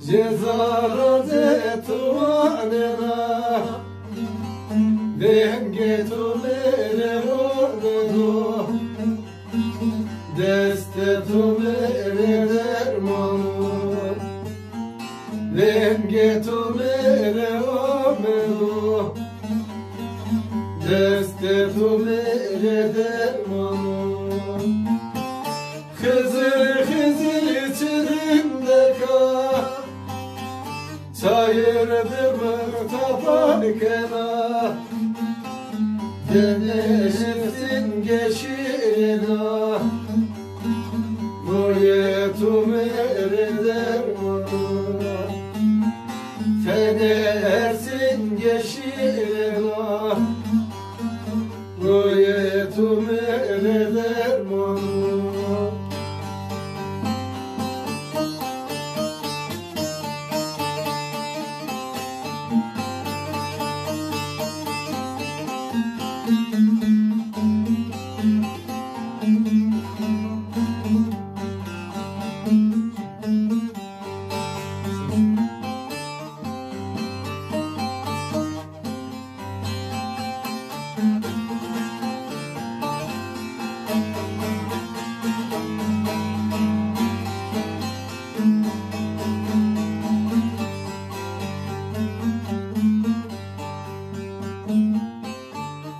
Cezarate tuanena Denge tu mere ordo Deste tu mere dermanu Denge tu mere ordo Deste tu mere dermanu Hızır hızır içerimde kal Çayırdır mırtapan kena Deneşirsin geçirina Boyetum erider mana Fenersin geçirina Boyetum erider mana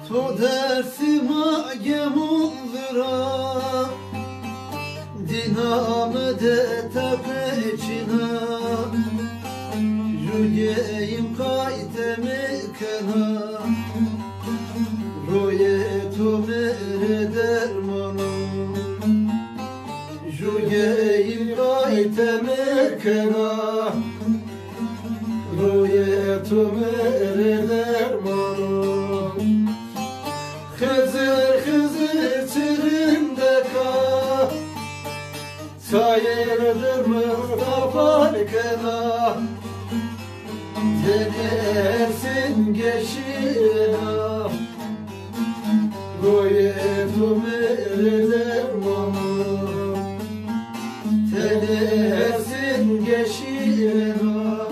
To dersima gemundura Dinamı de tepecina Rüyeyim kaytemi kena Rüyetum ere dermanım Rüyeyim kaytemi kena Rüyetum ere dermanım Hızır hızır içerimde kal Sayırdır mırtapan kena Denersin geçina Rüyetum erider mana Denersin geçina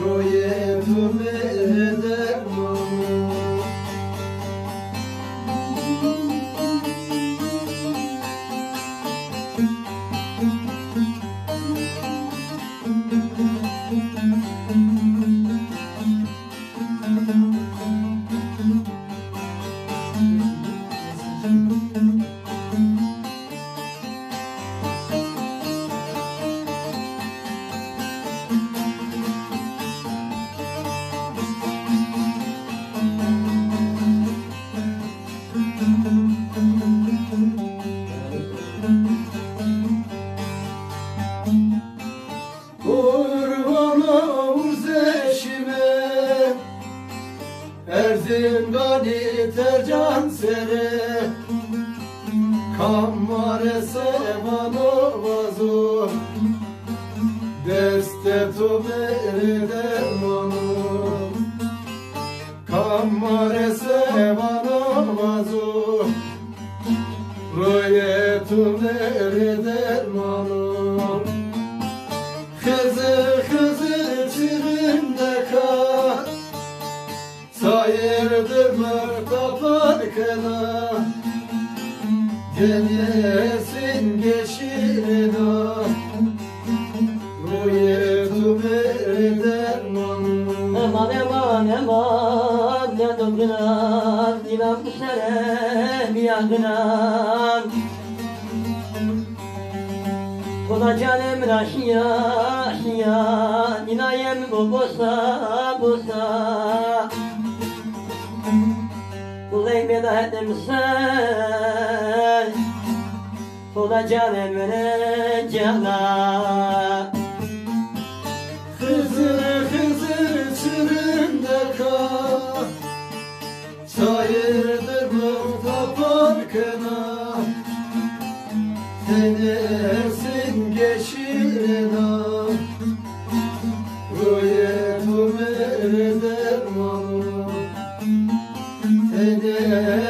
Rüyetum erider mana Erzingani tercan sere Kammare sevano vazo Deste tu mere dermano Kammare sevano vazo Roye tu mere dermano Hızır hızır çirimde kal Sayırdır mırtapan kena Denesin geçirina Rüyetum eder mana Eman eman eman ne döngünan İnan kuşlara bir yangınan Kola canım raşiya şiya İnayem bu bosa bosa Kulay medahetim sen Kola canım recala Hızır hızır çırında kal Sayırdır mırtapan kena Denersin geçirina Rüyetum eder mana Denersin